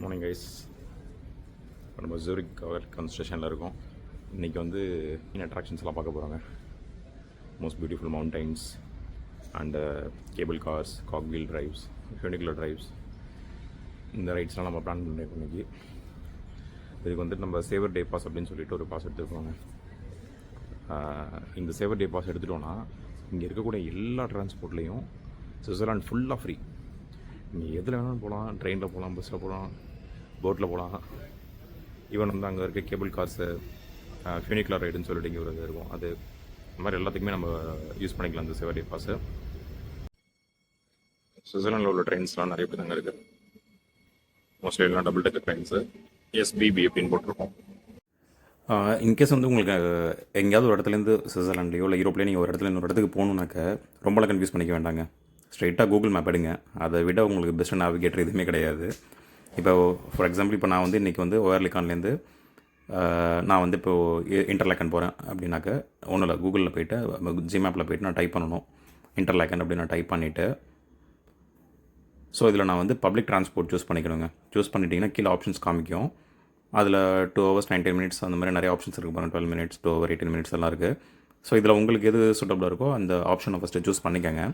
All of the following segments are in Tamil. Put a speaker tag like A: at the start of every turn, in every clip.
A: Morning guys. இப்போ நம்ம ஜூரிக் வெல்கம் ஸ்டேஷனில் இருக்கோம். இன்றைக்கி வந்து மெயின் அட்ராக்ஷன்ஸ்லாம் பார்க்க போகிறாங்க. Most beautiful mountains and cable cars, cog wheel drives, funicular drives, இந்த ரைட்ஸ்லாம் நம்ம பிளான் பண்ணியிருக்கோம் இன்றைக்கி. இதுக்கு வந்துட்டு நம்ம சேவர் டே பாஸ் அப்படின்னு சொல்லிட்டு ஒரு பாஸ் எடுத்துருக்கோங்க. இந்த சேவர் டே பாஸ் எடுத்துட்டோன்னா இங்கே இருக்கக்கூடிய எல்லா டிரான்ஸ்போர்ட்லேயும் சுவிட்சர்லாண்ட் ஃபுல்லாக ஃப்ரீ. நீங்கள் எதில் வேணாலும் போகலாம், ட்ரெயினில் போகலாம், பஸ்ஸில் போகலாம், போட்டில் போகலாம். ஈவன் வந்து அங்கே இருக்க கேபிள் கார்ஸு, ஃபியூனிகுலர் ரைடுன்னு சொல்லிட்டு இங்கே ஒரு இது இருக்கும். அது இந்த மாதிரி எல்லாத்துக்குமே நம்ம யூஸ் பண்ணிக்கலாம் இந்த சேவர் டே பாஸு. சுவிட்சர்லாண்டில் உள்ள ட்ரெயின்ஸ்லாம் நிறைய பேர் அங்கே இருக்குது. மோஸ்ட்லி எல்லாம் டபுள் டெக்கர் ட்ரெயின்ஸு, எஸ்பிபி அப்படின்னு போட்டிருக்கோம். இன்கேஸ் வந்து உங்களுக்கு எங்கேயாவது ஒரு இடத்துலேருந்து சுவிட்சர்லாண்ட்லேயோ இல்லை யூரோப்லேயோ நீங்கள் ஒரு இடத்துல இன்னொரு இடத்துக்கு போகணுன்னாக்க ரொம்பலாம் கன்ஃபியூஸ் பண்ணிக்க வேண்டாங்க. ஸ்ட்ரெயிட்டாக கூகுள் மேப் எடுங்க. அதை விட உங்களுக்கு பெஸ்ட்டு நேவிகேட்டர் எதுவுமே கிடையாது. இப்போ ஃபார் எக்ஸாம்பிள் இப்போ நான் வந்து இன்றைக்கி வந்து ஓயர்லிகான்லேருந்து நான் வந்து இப்போது இன்டர்லேக்கன் போகிறேன் அப்படின்னாக்க ஒன்றும் இல்லை, கூகுளில் போய்ட்டு ஜிமேப்பில் போய்ட்டு நான் டைப் பண்ணணும் இன்டர்லேக்கன் அப்படின்னு நான் டைப் பண்ணிவிட்டு, ஸோ இதில் நான் வந்து பப்ளிக் ட்ரான்ஸ்போர்ட் சூஸ் பண்ணிக்கணுங்க. சூஸ் பண்ணிட்டீங்கன்னா கீழே ஆப்ஷன்ஸ் காமிக்கும். அதில் 2 hours 19 minutes அந்த மாதிரி நிறைய ஆப்ஷன்ஸ் இருக்குது பாருங்கள். 12 minutes, 2 hours 18 minutes எல்லாம் இருக்குது. ஸோ இதில் உங்களுக்கு எது சூட்டபுளாக இருக்கோ அந்த ஆப்ஷனை ஃபஸ்ட்டு சூஸ் பண்ணிக்கோங்க.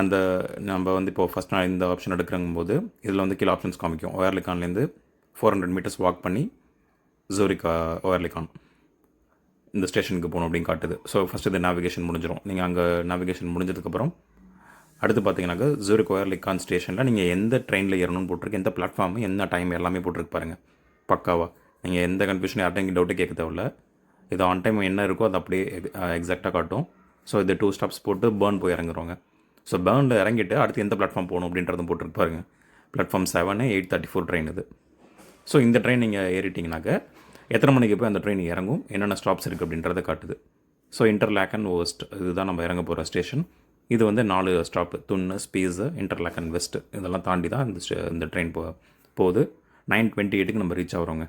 A: அந்த நம்ம வந்து இப்போது ஃபஸ்ட் நான் இந்த ஆப்ஷன் எடுக்கிறங்கும்போது இதில் வந்து கீழே ஆப்ஷன்ஸ் காமிக்கும். ஓயர்லிகான்லேருந்து 400 meters வாக் பண்ணி ஜூரிக் ஓயர்லிகான் இந்த ஸ்டேஷனுக்கு போகணும் அப்படின்னு காட்டுது. ஸோ ஃபஸ்ட்டு இது நேவிகேஷன் முடிஞ்சிடும். நீங்கள் அங்கே நேவிகேஷன் முடிஞ்சதுக்கப்புறம் அடுத்து பார்த்தீங்கன்னாக்கா ஜூரிக் ஓயர்லிகான் ஸ்டேஷனில் நீங்கள் எந்த ட்ரெயினில் ஏறணும்னு போட்டிருக்கு, எந்த பிளாட்ஃபார்மு, என்ன டைம் எல்லாமே போட்டிருக்கு பாருங்கள். பக்காவாக நீங்கள் எந்த கன்ஃபியூஷனும் யார்ட்டையும் டவுட்டே கேட்க தேவையில்ல. இது ஆன் டைம் என்ன இருக்கோ அது அப்படியே எக்ஸாக்டாக காட்டும். ஸோ இது 2 stops போட்டு பேர்ன் போய் இறங்குறோங்க. ஸோ பேர்னில் இறங்கிட்டு அடுத்து எந்த பிளாட்ஃபார்ம் போகணும் அப்படின்றதும் போட்டுருப்பாருங்க. பிளாட்ஃபார்ம் 7 8:34 ட்ரெயின் இது. ஸோ இந்த ட்ரெயின் நீங்கள் ஏறிட்டிங்கனாக்க எத்தனை மணிக்கு போய் அந்த ட்ரெயின் இறங்கும், என்னென்ன ஸ்டாப்ஸ் இருக்குது அப்படின்றத காட்டுது. ஸோ இன்டர்லேக்கன் ஓஸ்ட் இதுதான் நம்ம இறங்க போகிற ஸ்டேஷன். இது வந்து 4 ஸ்டாப்பு, துன்னு, ஸ்பீஸு, இன்டர்லேக்கன் வெஸ்ட்டு இதெல்லாம் தாண்டி தான் இந்த ட்ரெயின் போகுது. 9:28 நம்ம ரீச் ஆகிறோங்க.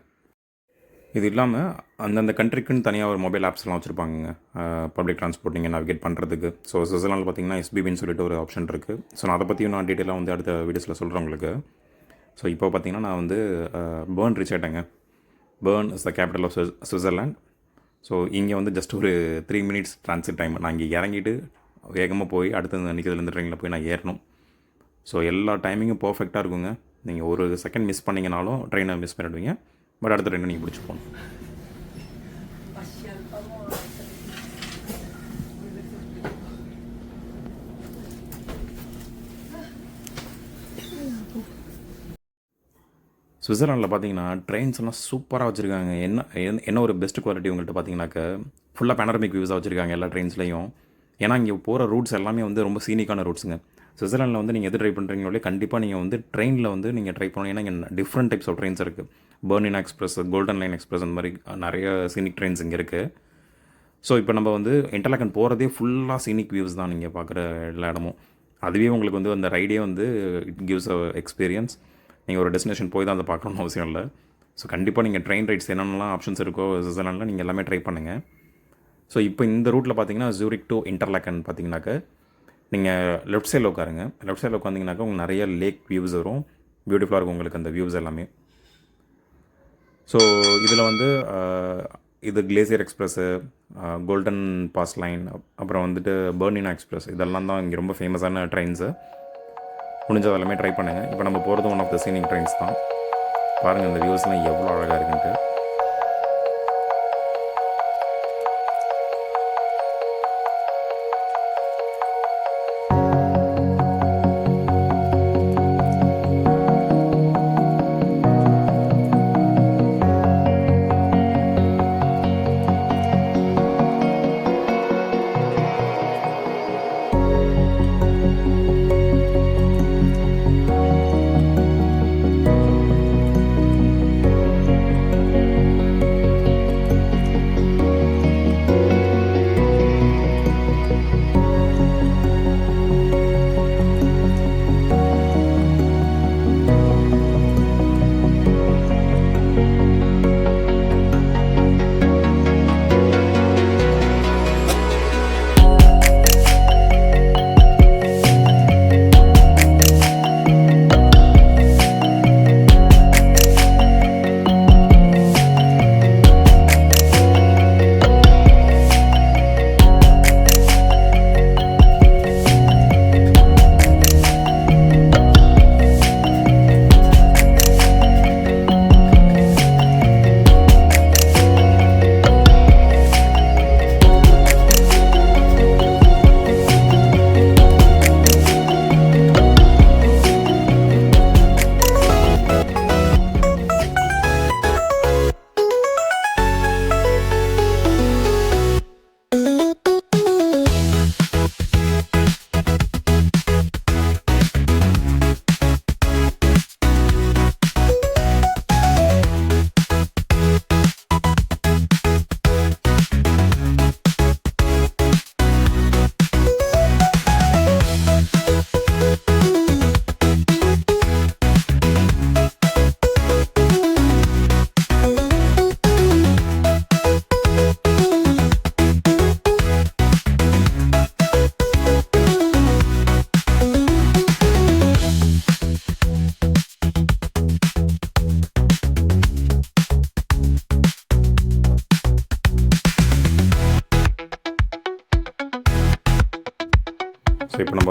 A: இது இல்லாமல் அந்தந்த கண்ட்ரிக்குன்னு தனியாக ஒரு மொபைல் ஆப்ஸ்லாம் வச்சுருப்பாங்க பப்ளிக் ட்ரான்ஸ்போர்ட் நீங்கள் நேவிகேட் பண்ணுறதுக்கு. ஸோ சுவிட்சர்லாண்டில் பார்த்தீங்கன்னா எஸ்பிபின்னு சொல்லிட்டு ஒரு ஆப்ஷன் இருக்குது. ஸோ நான் அதை பற்றியும் நான் டீட்டெயிலாக வந்து அடுத்த வீடியோஸில் சொல்கிறேன் உங்களுக்கு. ஸோ இப்போ பார்த்தீங்கன்னா நான் வந்து பேர்ன் ரீச் ஆகிட்டேங்க. Bern is the capital of Switzerland. So இங்கே வந்து ஜஸ்ட் ஒரு 3 minutes ட்ரான்சிட் டைம். நான் இங்கே இறங்கிட்டு வேகமாக போய் அடுத்த நிற்கிறதுலேருந்து ட்ரெயினில் போய் நான் ஏறணும். ஸோ எல்லா டைமிங்கும் பர்ஃபெக்டாக இருக்குங்க. நீங்கள் ஒரு செகண்ட் மிஸ் பண்ணிங்கனாலும் ட்ரெயினை மிஸ் பண்ணிவிடுவீங்க. பட் அடுத்த ட்ரெயினை நீங்கள் பிடிச்சி போகணும். சுவிட்சர்லாண்டில் பார்த்தீங்கன்னா ட்ரெயின்ஸ் எல்லாம் சூப்பராக வச்சுருக்காங்க. என்ன ஒரு பெஸ்ட் குவாலிட்டி உங்கள்கிட்ட பார்த்தீங்கன்னாக்க ஃபுல்லாக பேனரமிக் வியூஸாக வச்சுருக்காங்க எல்லா ட்ரெயின்ஸ்லையும். ஏன்னா இங்கே போகிற ரூட்ஸ் எல்லாமே வந்து ரொம்ப சீனிக்கான ரூட்ஸுங்க. சுவிட்சர்லாண்டில் வந்து நீங்கள் எது ட்ரை பண்ணுறீங்களோ கண்டிப்பாக நீங்கள் வந்து ட்ரெயினில் வந்து நீங்கள் ட்ரை பண்ணணும். ஏன்னா இங்கே டிஃப்ரெண்ட் டைப்ஸ் ஆஃப் ட்ரெயின்ஸ் இருக்குது. Berlin express, golden line express, அந்த மாதிரி நிறைய சீனிக் ட்ரெயின்ஸ் இங்கே இருக்குது. ஸோ இப்போ நம்ம வந்து இன்டர்லேக்கன் போகிறதே ஃபுல்லாக சீனிக் வியூஸ் தான் நீங்கள் பார்க்குற எல்லா இடமும். அதுவே உங்களுக்கு வந்து அந்த ரைடே வந்து இட் கிவ்ஸ் அ எக்ஸ்பீரியன்ஸ். நீங்கள் ஒரு டெஸ்டினேஷன் போய் தான் அதை பார்க்கணும்னு அவசியம் இல்லை. ஸோ கண்டிப்பாக நீங்கள் ட்ரெயின் ரைட்ஸ் என்னென்னலாம் ஆப்ஷன்ஸ் இருக்கோ சுவிட்சர்லாண்டில் நீங்கள் எல்லாமே ட்ரை பண்ணுங்கள். ஸோ இப்போ இந்த ரூட்டில் பார்த்தீங்கன்னா ஜூரிக் டு இன்டர்லேக்கன் பார்த்தீங்கன்னாக்க நீங்கள் லெஃப்ட் சைடில் உட்காருங்க. லெஃப்ட் சைடில் உட்காந்திங்கனாக்கா உங்களுக்கு நிறைய லேக் வியூஸ் வரும். பியூட்டிஃபுல்லாக இருக்கும் உங்களுக்கு அந்த வியூஸ் எல்லாமே. ஸோ இதில் வந்து இது glacier express, golden pass line, அப்புறம் வந்துட்டு பெர்லின் எக்ஸ்பிரஸ் இதெல்லாம் தான் இங்கே ரொம்ப ஃபேமஸான ட்ரெயின்ஸு. முடிஞ்சது எல்லாமே ட்ரை பண்ணுங்கள். இப்போ நம்ம போகிறது one of the scenic trains தான். பாருங்கள் இந்த வியூஸ்லாம் எவ்வளோ அழகாக இருக்குன்ட்டு.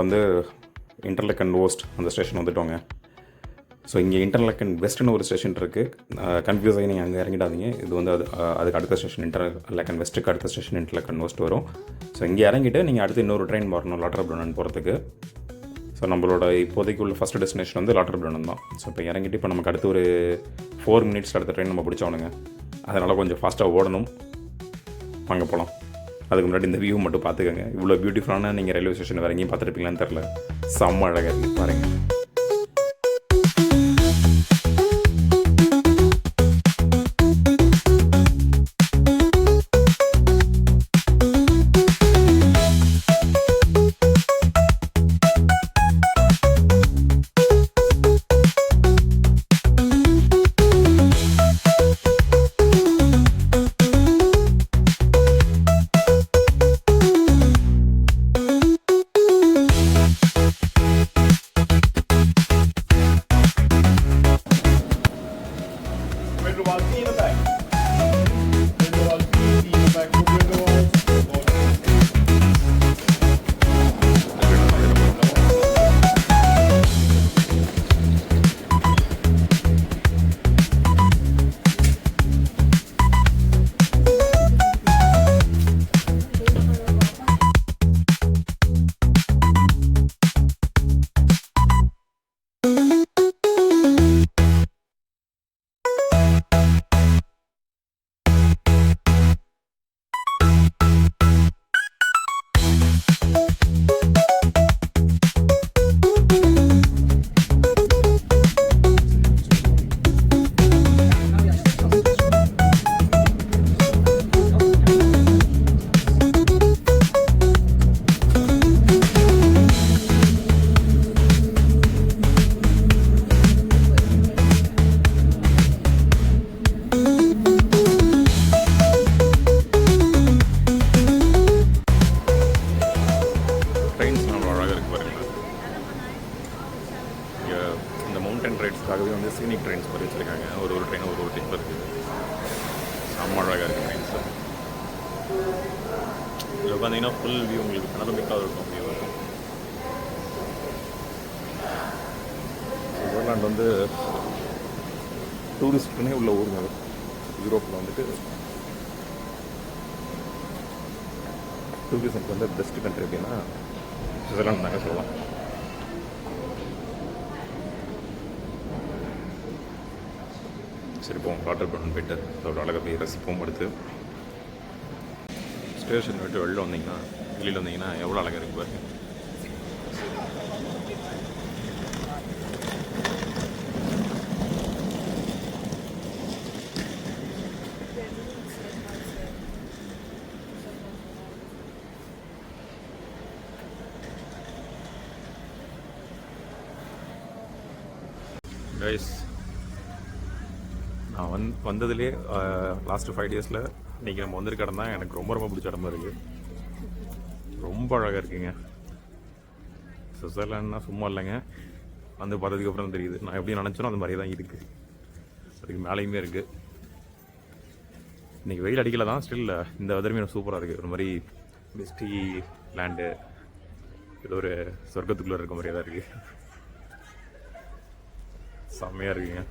A: வந்து இன்டர்லக்கன் ஓஸ்ட் அந்த ஸ்டேஷன் வந்துட்டோங்க. ஸோ இங்கே இன்டர்லக்கன் வெஸ்ட்னு ஒரு ஸ்டேஷன் இருக்குது. கன்ஃபியூஸ் ஆகி நீங்கள் அங்கே இறங்கிடாதீங்க. இது வந்து அதுக்கு அடுத்த ஸ்டேஷன் இன்டர்லக்கன் வெஸ்ட்டுக்கு அடுத்த ஸ்டேஷன் இன்டர்லக்கன் ஓஸ்ட் வரும். ஸோ இங்கே இறங்கிட்டு நீங்கள் அடுத்து இன்னொரு ட்ரெயின் வரணும் லாட்டர்பிரனன் போகிறதுக்கு. ஸோ நம்மளோட இப்போதைக்கு உள்ள ஃபஸ்ட்டு டெஸ்டினேஷன் வந்து லாட்டர்பிரனன் தான். ஸோ இப்போ இறங்கிட்டு இப்போ நமக்கு அடுத்து ஒரு 4 மினிட்ஸ் அடுத்த ட்ரெயின் நம்ம பிடிச்சோனுங்க. அதனால் கொஞ்சம் ஃபாஸ்ட்டாக ஓடணும். வாங்க போகலாம். அதுக்கு முன்னாடி இந்த வியூ மட்டும் பார்த்துக்கோங்க. இவ்வளோ பியூட்டிஃபுல்லான நீங்கள் ரயில்வே ஸ்டேஷன் வேறு எங்கேயும் பார்த்துருப்பீங்களான்னு தெரில. செம்ம அழகாக இருக்குது பாருங்கள். ரைட்ஸ்க்காகவே வந்து சீனிக் ட்ரெயின்ஸ் மாதிரி வச்சுருக்காங்க. ஒரு ட்ரெயின் ஒரு டைப்பில் இருக்குது. செம்ம அழகாக இருக்குது ட்ரெயின்ஸு. இதில் உட்காந்திங்கன்னா ஃபுல் வியூ உங்களுக்கு பனோரமிக்காக இருக்கும். வியூ இருக்கும். சுவிட்சர்லாண்ட் வந்து டூரிஸ்ட்டுனே உள்ள ஊருங்க. யூரோப்பில் வந்துட்டு டூரிசம்க்கு வந்து பெஸ்ட் கண்ட்ரி அப்படின்னா சுவிட்சர்லாண்ட் தாங்க சொல்லலாம். சரி போவோம். லாட்டர்பிரனன் போய்ட்டு அதோட அழகாக போய் ரசிப்போம். அடுத்து ஸ்டேஷன் விட்டு வெளியில் வந்தீங்கன்னா வெளியில் வந்தீங்கன்னா எவ்வளோ அழகாக இருக்கு பாருங்க. கைஸ், நான் வந்ததுலேயே லாஸ்ட்டு 5 டேஸில் இன்றைக்கி நம்ம வந்திருக்க இடம் தான் எனக்கு ரொம்ப பிடிச்ச இடமா இருக்குது. ரொம்ப அழகாக இருக்குங்க. சுவிட்சர்லாண்ட்னா சும்மா இல்லைங்க. வந்து பார்த்ததுக்கப்புறம் தான் தெரியுது. நான் எப்படி நினச்சேனோ அந்த மாதிரியே தான் இருக்குது. அதுக்கு மேலேயுமே இருக்குது. இன்றைக்கி வெயில் அடிக்கல தான், ஸ்டில் இந்த வெதருமே சூப்பராக இருக்குது. ஒரு மாதிரி பெஸ்டி லேண்டு, ஏதோ ஒரு சொர்க்கத்துக்குள்ளே இருக்க மாதிரியே தான் இருக்குது. செம்மையாக இருக்குங்க.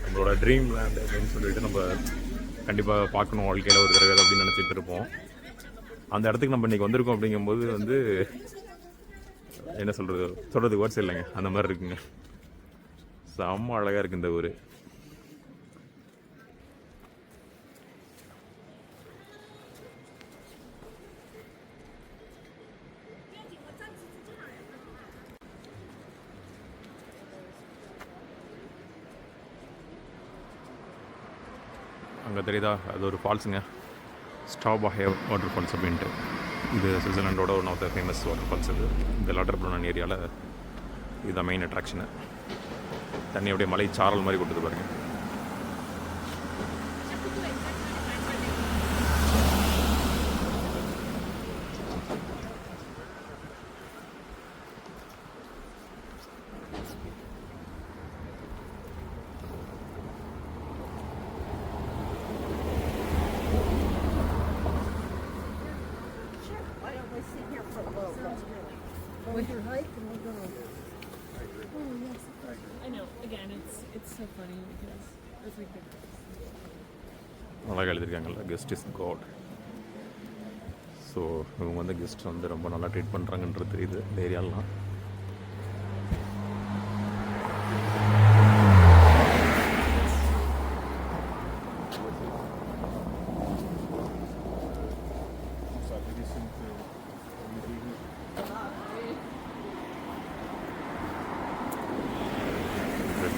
A: நம்மளோட ட்ரீம் லேண்ட் அப்படின்னு சொல்லிட்டு நம்ம கண்டிப்பாக பார்க்கணும் வாழ்க்கையில் ஒரு தடவை அப்படின்னு நினச்சிட்டு இருப்போம். அந்த இடத்துக்கு நம்ம இன்றைக்கி வந்திருக்கோம் அப்படிங்கும்போது வந்து என்ன சொல்கிறது வேர்ட்ஸ் இல்லைங்க. அந்த மாதிரி இருக்குங்க. செம்ம அழகாக இருக்குது இந்த ஊர். அங்கே தெரியுதா, அது ஒரு ஃபால்ஸுங்க. ஸ்டாபாஹே வாட்டர் ஃபால்ஸ் அப்படின்ட்டு. இது சுவிட்சர்லாண்டோட one of the famous waterfalls. இது இந்த லாட்டர்பிரனன் ஏரியாவில் இதுதான் மெயின் அட்ராக்ஷனு. தண்ணி அப்படியே மலை சாரல் மாதிரி கொட்டுது பாருங்க.
B: again, it's so funny because it's like the
A: அழகாக எழுதியிருக்காங்கல்ல, கெஸ்ட் இஸ் காட். ஸோ இவங்க வந்து கெஸ்ட் வந்து ரொம்ப நல்லா ட்ரீட் பண்ணுறாங்கன்றது தெரியுது இந்த ஏரியாலாம்.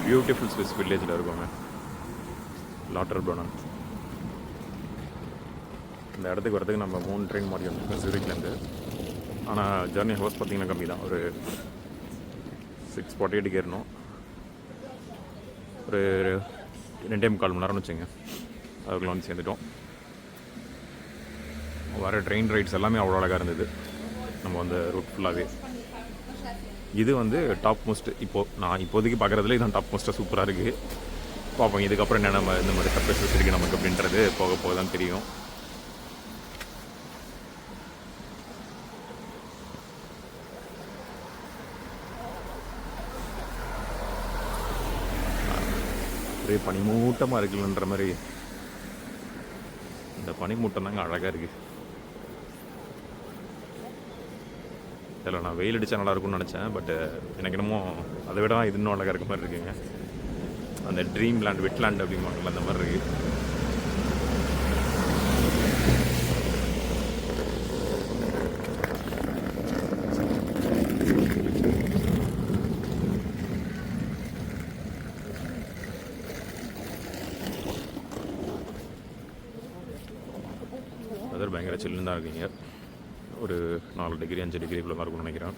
A: பியூட்டிஃபுல் ஸ்விஸ் வில்லேஜில் இருக்கோங்க, லாட்டர்ப்ரோனன். இந்த இடத்துக்கு வரதுக்கு நம்ம 3 ட்ரெயின் மாதிரி வந்துருக்கோம் ஜூரிக்லேருந்து. ஆனால் ஜர்னி ஹவர்ஸ் பார்த்திங்கன்னா கம்மி தான், ஒரு 6:48 ஏறணும். ஒரு 2.25 மணி நேரம்னு வச்சுங்க, அதுக்குள்ளே வந்து சேர்ந்துட்டோம். வர ட்ரெயின் ரைட்ஸ் எல்லாமே அவ்வளோ அழகாக இருந்தது. நம்ம வந்து ரூட் ஃபுல்லாகவே இது வந்து டாப் மோஸ்ட். நான் இப்போதைக்கு பார்க்குறதுல இதுதான் டாப் மோஸ்ட்டாக சூப்பராக இருக்குது. பார்ப்போம் இதுக்கப்புறம் என்ன நம்ம இந்த மாதிரி சர்ப்ரைசஸ் இருக்குது நமக்கு அப்படின்றது போக போக தான் தெரியும். ஒரே பனிமூட்டமாக இருக்குல்லன்ற மாதிரி. இந்த பனிமூட்டம் தாங்க அழகாக இருக்குது. இல்லை நான் வெயில் அடித்தா நல்லாயிருக்கும்னு நினச்சேன், பட்டு எனக்கு என்னமோ அதை விட இது இன்னும் அழகாக இருக்க மாதிரி இருக்குங்க. அந்த ட்ரீம் லேண்ட் வெட்லேண்ட் அப்படிம்பாங்கள்ல அந்த மாதிரி இருக்குது. வெதர் பயங்கர சில்லுன்னு தான் இருக்குங்க. ஒரு 4 டிகிரி 5 டிகிரிக்குள்ளே தான் இருக்கும்னு நினைக்கிறேன்.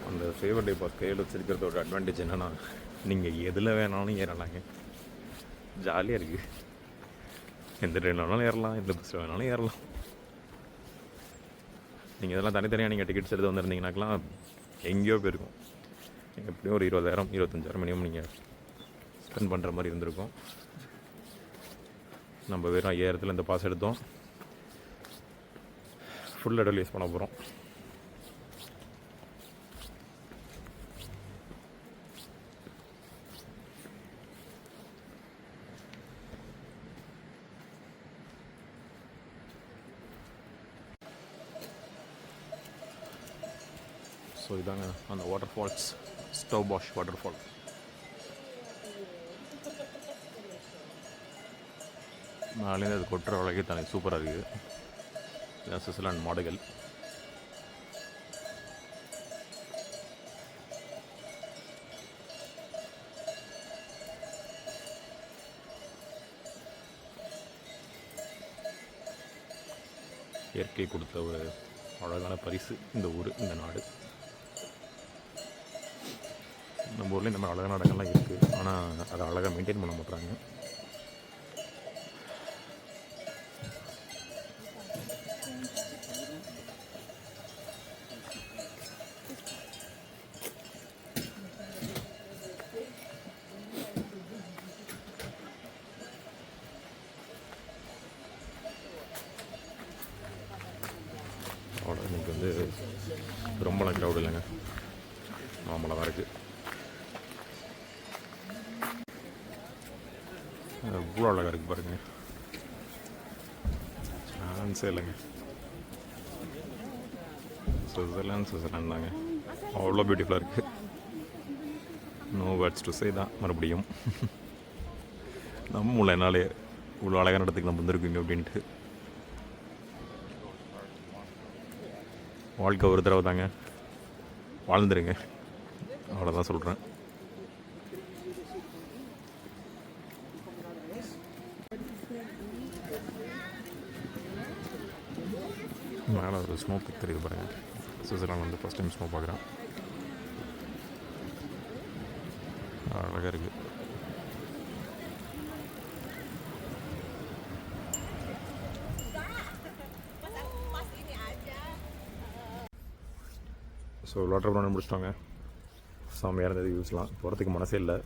A: அந்த ஃபேவர் டே பாஸ் கையில் வச்சிருக்கிறதோட அட்வான்டேஜ் என்னென்னா, நீங்கள் எதில் வேணாலும் ஏறலாங்க, ஜாலியாக இருக்குது. எந்த ட்ரெயினில் வேணாலும் ஏறலாம், எந்த பஸ்ஸில் வேணாலும் ஏறலாம். நீங்கள் இதெல்லாம் தனித்தனியாக நீங்கள் டிக்கெட்ஸ் எடுத்து வந்திருந்தீங்கன்னாக்கெலாம் எங்கேயோ போயிருக்கும். எப்படியும் ஒரு 20,000 25,000 மினிமம் நீங்கள் ஸ்பெண்ட் பண்ணுற மாதிரி இருந்திருக்கும். நம்ம வெறும் 5,000 இந்த பாஸ் எடுத்தோம், ஃபுல் அடல் பண்ண போகிறோம். ஸோ இதாங்க அந்த water falls, Staubbach water fall. மேலேருந்து அது கொட்டுற அழகே தானே சூப்பராக இருக்குது. இதுதான் சுவிட்சர்லாந்து மாடுகள். இயற்கை கொடுத்த ஒரு அழகான பரிசு இந்த ஊர், இந்த நாடு. நம்ம ஊரில் இந்த மாதிரி அழகான இடங்கள்லாம் இருக்குது, ஆனால் அதை அழகாக மெயின்டைன் பண்ண மாட்டாங்க. அவ்வளோ இன்றைக்கி வந்து ரொம்பலாம் க்ரௌட் இல்லைங்க, நார்மலாக தான் இருக்குது. எவ்வளோ அழகாக இருக்குது பாருங்கள், சான்ஸே இல்லைங்க. சுவிட்சர்லாந்து தாங்க, அவ்வளோ பியூட்டிஃபுல்லாக இருக்குது. நோ வேர்ட்ஸ் டு சே தான். மறுபடியும் நம்ம என்னாலே இவ்வளோ அழகான இடத்துக்கு நம்ம வந்திருக்கீங்க அப்படின்ட்டு. வாழ்க்கை ஒரு தடவை தாங்க, வாழ்ந்துருங்க, அவ்வளோதான் சொல்கிறேன். மேலே ஒரு ஸ்னோ பிக் தெரியுது பாருங்கள். சுவிட்சர்லாந்து வந்து ஃபஸ்ட் டைம் ஸ்னோ பார்க்குறேன், அழகாக இருக்குது. ஸோ லாட்டர்ப்ரோனன் முடிச்சிட்டாங்க. செம்மையாக இருந்தது வியூஸ்லாம். போகிறதுக்கு மனசே இல்லை,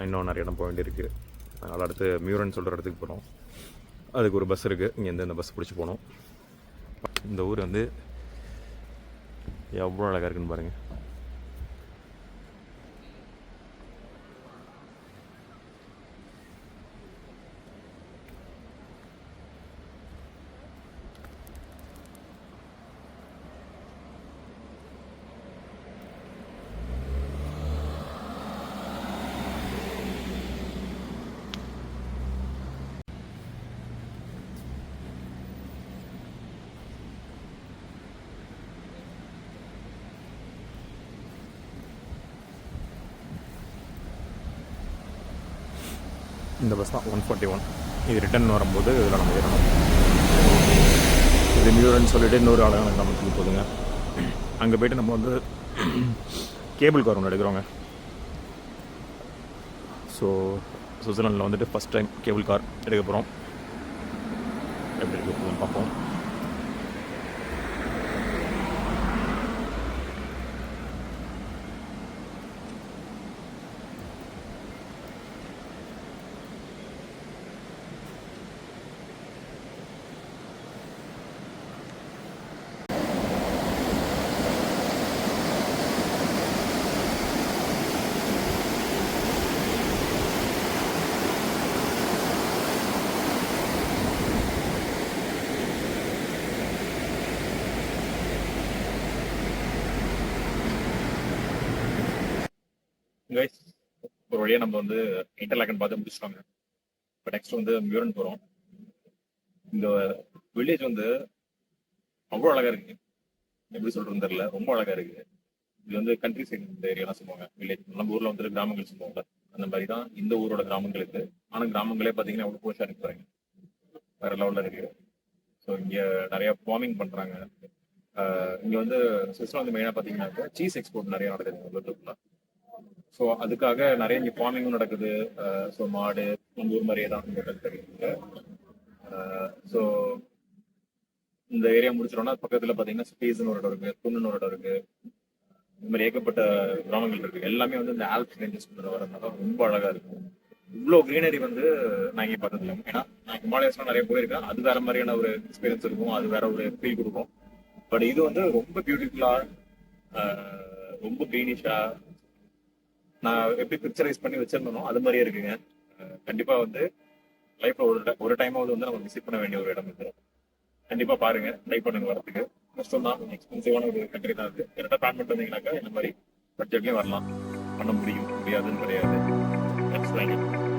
A: இன்னும் நிறைய இடம் போக வேண்டியிருக்கு. அதனால் அடுத்து மியூரன் சொல்கிற இடத்துக்கு போகிறோம். அதுக்கு ஒரு பஸ் இருக்குது, இங்கேருந்து இந்த பஸ் பிடிச்சி போகணும். இந்த ஊர் வந்து எவ்வளோ அழகாக இருக்குன்னு பாருங்கள். இந்த பஸ் தான் 141. இது ரிட்டன் வரும்போது இதில் நம்ம ஏறணும். இது மியூரன் சொல்லிவிட்டு இன்னொரு அழகான கிராமத்துக்கு போதுங்க. அங்கே போய்ட்டு நம்ம வந்து கேபிள் கார் ஒன்று எடுக்கிறோங்க. ஸோ சுவிட்சர்லாண்டில் வந்துட்டு ஃபஸ்ட் டைம் கேபிள் கார் எடுக்க போகிறோம். எப்படி இருக்க போகுதுன்னு பார்ப்போம். கைஸ், ஒரு வழியாக நம்ம வந்து இன்டர்லாக்கன் பார்த்து முடிச்சிட்டோங்க. இப்போ நெக்ஸ்ட் வந்து மியூரன் போகிறோம். இந்த வில்லேஜ் வந்து அவ்வளோ அழகாக இருக்குது. எப்படி சொல்கிறதுன்னு தெரியல, ரொம்ப அழகாக இருக்குது. இது வந்து கண்ட்ரி சைடு இந்த ஏரியாலாம் சொல்லுவாங்க வில்லேஜ். நம்ம ஊரில் வந்துட்டு கிராமங்கள் சொல்லுவாங்க. அந்த மாதிரி தான் இந்த ஊரோட கிராமங்களுக்கு. ஆனால் கிராமங்களே பார்த்தீங்கன்னா அவ்வளோ போஷாக இருக்கு பாருங்க, வேற லெவலில் இருக்குது. ஸோ இங்கே நிறைய ஃபார்மிங் பண்ணுறாங்க. இங்கே வந்து சுவிட்சர்லாந்து மெயினாக பார்த்தீங்கன்னா சீஸ் எக்ஸ்போர்ட் நிறைய நடக்குது. ஸோ அதுக்காக நிறைய இங்கே ஃபார்மிங்கும் நடக்குது. ஸோ மாடு நம்ம ஊர் மாதிரியே தான் இங்கே கற்றுக்கிட்டு. ஸோ இந்த ஏரியா முடிச்சிட்டோம்னா பக்கத்தில் பார்த்தீங்கன்னா ஸ்பேஸ்னு ஒரு இடம் இருக்குது, புண்ணுன்னு ஒரு இடம் இருக்குது. இந்த மாதிரி ஏகப்பட்ட கிராமங்கள் இருக்குது. எல்லாமே வந்து இந்த ஆல்ப்ஸ் ரேஞ்சஸ் வரதுனால ரொம்ப அழகாக இருக்கும். இவ்வளோ க்ரீனரி வந்து நான் இங்கே பார்த்ததில்லை. ஏன்னா நான் ஹிமாலயஸ்லாம் நிறைய போயிருக்கேன். அது வேற மாதிரியான ஒரு எக்ஸ்பீரியன்ஸ் இருக்கும், அது வேற ஒரு ஃபீல் கொடுக்கும். பட் இது வந்து ரொம்ப பியூட்டிஃபுல்லாக, ரொம்ப க்ரீனிஷாக நான் எப்படி பிக்சரைஸ் பண்ணி வச்சிருந்தோம் அது மாதிரியே இருக்குங்க. கண்டிப்பா வந்து லைஃப்ல ஒரு டைமாவது வந்து நம்ம விசிட் பண்ண வேண்டிய ஒரு இடம் இது. கண்டிப்பா பாருங்க, ட்ரை பண்ணுங்க வரதுக்கு. கஷ்டம் தான், எக்ஸ்பென்சிவான ஒரு கண்ட்ரி தான் இருக்கு. கரெக்டாக பிளான் பண்ணிட்டு வந்தீங்கன்னாக்கா இந்த மாதிரி பட்ஜெட்லயும் வரலாம். பண்ண முடியும், முடியாதுன்னு கிடையாது.